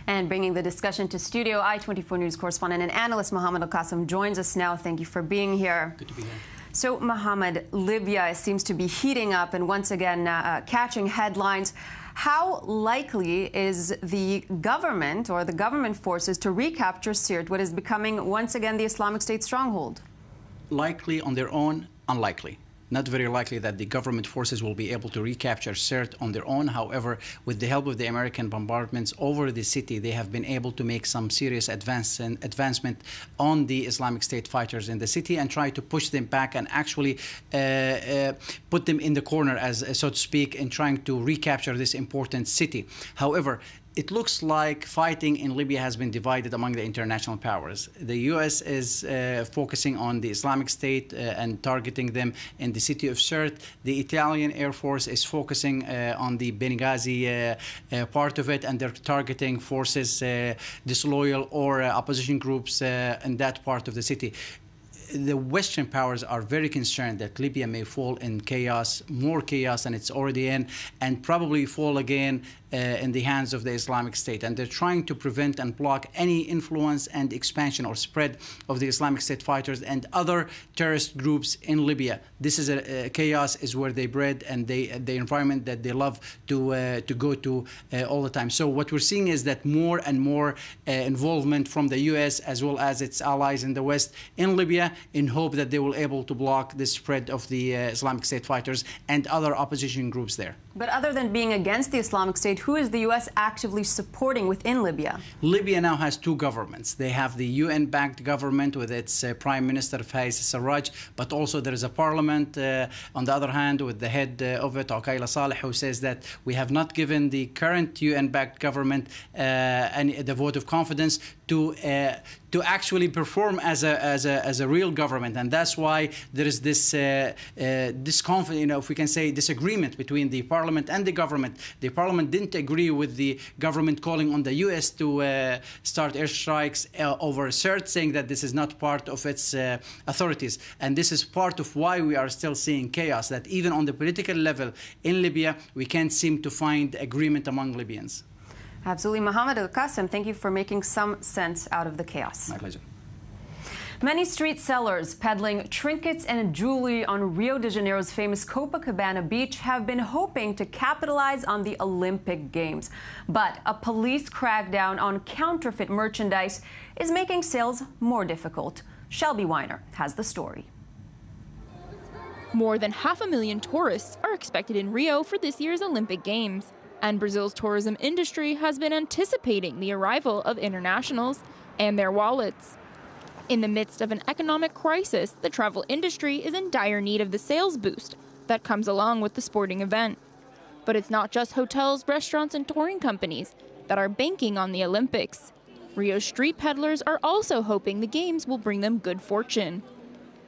And bringing the discussion to studio, i24 News correspondent and analyst Mohammed Al-Qasim joins us now. Thank you for being here. Good to be here. So, Mohammed, Libya seems to be heating up and once again catching headlines. How likely is the government or the government forces to recapture Sirte, what is becoming once again the Islamic State stronghold? Likely on their own, unlikely. Not very likely that the government forces will be able to recapture Sirte on their own. However, with the help of the American bombardments over the city, they have been able to make some serious advancement on the Islamic State fighters in the city and try to push them back and actually put them in the corner, as so to speak, in trying to recapture this important city. However, it looks like fighting in Libya has been divided among the international powers. The U.S. is focusing on the Islamic State and targeting them in the city of Sirte. The Italian Air Force is focusing on the Benghazi part of it, and they're targeting forces disloyal or opposition groups in that part of the city. The Western powers are very concerned that Libya may fall in chaos, more chaos than it's already in, and probably fall again in the hands of the Islamic State. And they're trying to prevent and block any influence and expansion or spread of the Islamic State fighters and other terrorist groups in Libya. This is chaos is where they bred, and the environment that they love to go to all the time. So what we're seeing is that more and more involvement from the U.S. as well as its allies in the West in Libya, in hope that they will able to block the spread of the Islamic State fighters and other opposition groups there. But other than being against the Islamic State, who is the U.S. actively supporting within Libya? Libya now has two governments. They have the UN-backed government with its Prime Minister Faiz Sarraj, but also there is a parliament, on the other hand, with the head of it, Oqaila Saleh, who says that we have not given the current UN-backed government the vote of confidence to actually perform as a real government, and that's why there is this if we can say, disagreement between the parliament and the government. The parliament didn't agree with the government calling on the U.S. to start airstrikes over Sirte, saying that this is not part of its authorities, and this is part of why we are still seeing chaos. That even on the political level in Libya, we can't seem to find agreement among Libyans. Absolutely. Mohammed Al-Qasim, thank you for making some sense out of the chaos. My pleasure. Many street sellers peddling trinkets and jewelry on Rio de Janeiro's famous Copacabana beach have been hoping to capitalize on the Olympic Games. But a police crackdown on counterfeit merchandise is making sales more difficult. Shelby Weiner has the story. More than 500,000 tourists are expected in Rio for this year's Olympic Games. And Brazil's tourism industry has been anticipating the arrival of internationals and their wallets. In the midst of an economic crisis, the travel industry is in dire need of the sales boost that comes along with the sporting event. But it's not just hotels, restaurants, and touring companies that are banking on the Olympics. Rio's street peddlers are also hoping the Games will bring them good fortune.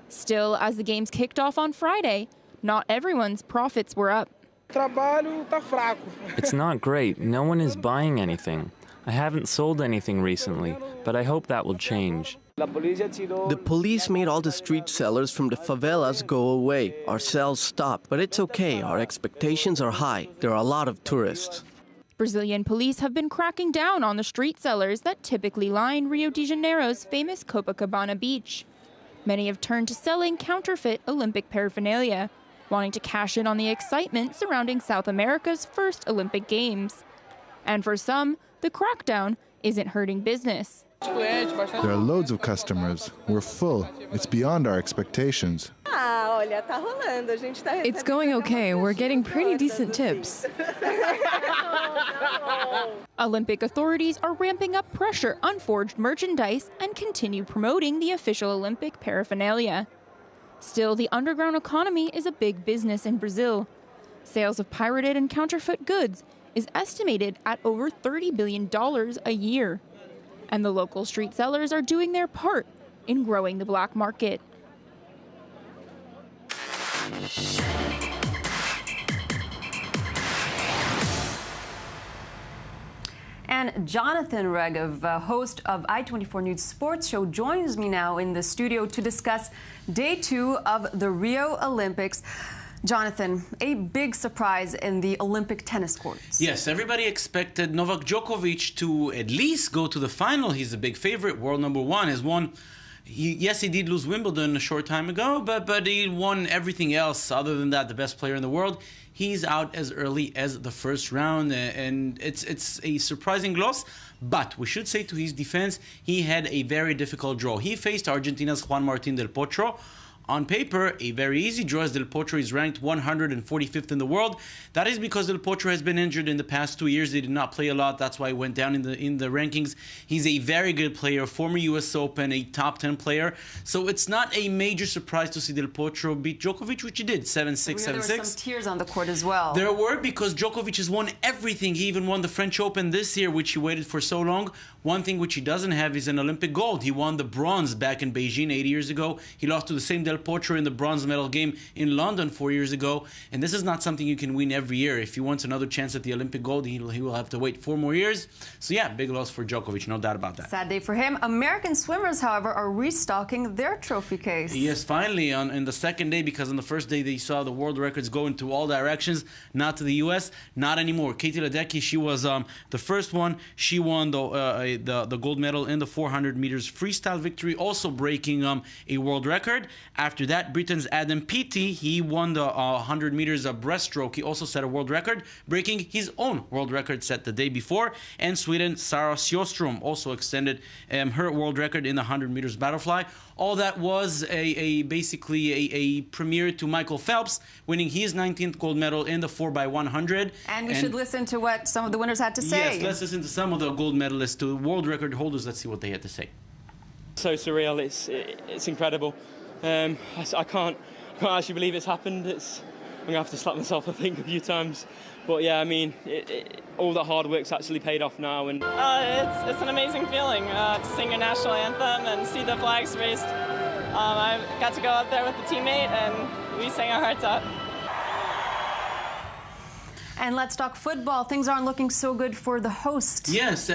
Still, as the Games kicked off on Friday, not everyone's profits were up. It's not great. No one is buying anything. I haven't sold anything recently, but I hope that will change. The police made all the street sellers from the favelas go away. Our sales stopped, but it's okay. Our expectations are high. There are a lot of tourists. Brazilian police have been cracking down on the street sellers that typically line Rio de Janeiro's famous Copacabana beach. Many have turned to selling counterfeit Olympic paraphernalia, wanting to cash in on the excitement surrounding South America's first Olympic Games. And for some, the crackdown isn't hurting business. There are loads of customers. We're full. It's beyond our expectations. It's going okay. We're getting pretty decent tips. Olympic authorities are ramping up pressure on forged merchandise and continue promoting the official Olympic paraphernalia. Still, the underground economy is a big business in Brazil. Sales of pirated and counterfeit goods is estimated at over $30 billion a year. And the local street sellers are doing their part in growing the black market. And Jonathan Regev, host of i24 News Sports Show, joins me now in the studio to discuss day 2 of the Rio Olympics. Jonathan, a big surprise in the Olympic tennis courts. Yes, everybody expected Novak Djokovic to at least go to the final. He's the big favorite, world number one, has won. Yes, he did lose Wimbledon a short time ago, but he won everything else. Other than that, the best player in the world. He's out as early as the first round, and it's a surprising loss. But we should say to his defense, he had a very difficult draw. He faced Argentina's Juan Martín del Potro. On paper, a very easy draw, as Del Potro is ranked 145th in the world. That is because Del Potro has been injured in the past 2 years. He did not play a lot. That's why he went down in the rankings. He's a very good player, former US Open, a top 10 player. So it's not a major surprise to see Del Potro beat Djokovic, which he did, 7-6, 7-6. There were some tears on the court as well. There were, because Djokovic has won everything. He even won the French Open this year, which he waited for so long. One thing which he doesn't have is an Olympic gold. He won the bronze back in Beijing 8 years ago. He lost to the same Del Potro in the bronze medal game in London 4 years ago. And this is not something you can win every year. If he wants another chance at the Olympic gold, he will have to wait 4 more years. So yeah, big loss for Djokovic, no doubt about that. Sad day for him. American swimmers, however, are restocking their trophy case. Yes, finally, in the second day, because on the first day they saw the world records go into all directions, not to the U.S., not anymore. Katie Ledecky, she was the first one. She won the gold medal in the 400 meters freestyle victory, also breaking a world record. After that, Britain's Adam Peaty, he won the 100 meters breaststroke. He also set a world record, breaking his own world record set the day before. And Sweden, Sara Sjöström, also extended her world record in the 100 meters butterfly. All that was basically a premiere to Michael Phelps, winning his 19th gold medal in the 4x100. And we should listen to what some of the winners had to say. Yes, let's listen to some of the gold medalists, to world record holders. Let's see what they had to say. So surreal, it's incredible. I can't actually believe it's happened. I'm going to have to slap myself, I think, a few times. But yeah, I mean, all the hard work's actually paid off now. And it's an amazing feeling to sing your national anthem and see the flags raised. I got to go up there with the teammate, and we sang our hearts out. And let's talk football. Things aren't looking so good for the host. Yes,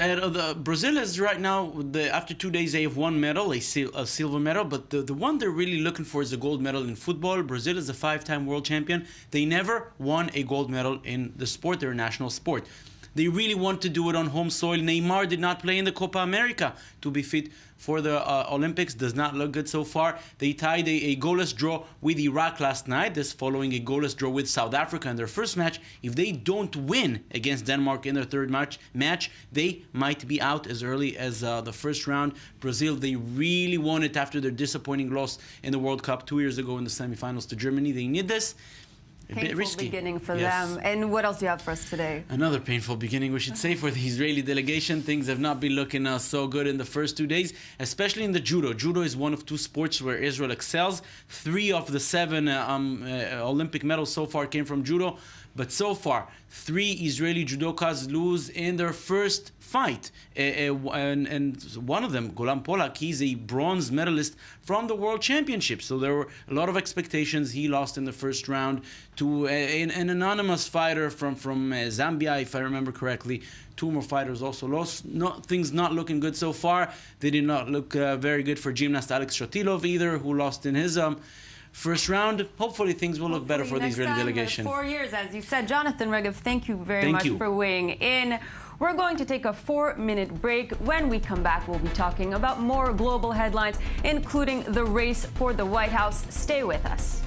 Brazil is right now, after 2 days, they have one medal, a silver medal. But the one they're really looking for is a gold medal in football. Brazil is a 5-time world champion. They never won a gold medal in the sport, their national sport. They really want to do it on home soil. Neymar did not play in the Copa America to be fit for the Olympics. Does not look good so far. They tied a goalless draw with Iraq last night. This following a goalless draw with South Africa in their first match. If they don't win against Denmark in their third match, they might be out as early as the first round. Brazil, they really want it after their disappointing loss in the World Cup 2 years ago in the semifinals to Germany. They need this. A bit risky. Beginning for them. And what else do you have for us today? Another painful beginning, we should say, for the Israeli delegation. Things have not been looking so good in the first 2 days, especially in the judo. Judo is one of 2 sports where Israel excels. 3 of the 7 Olympic medals so far came from judo. But so far, 3 Israeli judokas lose in their first fight. And one of them, Golan Polak, he's a bronze medalist from the World Championship. So there were a lot of expectations. He lost in the first round to an anonymous fighter from Zambia, if I remember correctly. 2 more fighters also lost. Things not looking good so far. They did not look very good for gymnast Alex Shotilov either, who lost in his first round. Hopefully things will look better for the Israeli delegation. 4 years, as you said. Jonathan Regev, thank you very much for weighing in. We're going to take a 4-minute break. When we come back, we'll be talking about more global headlines, including the race for the White House. Stay with us.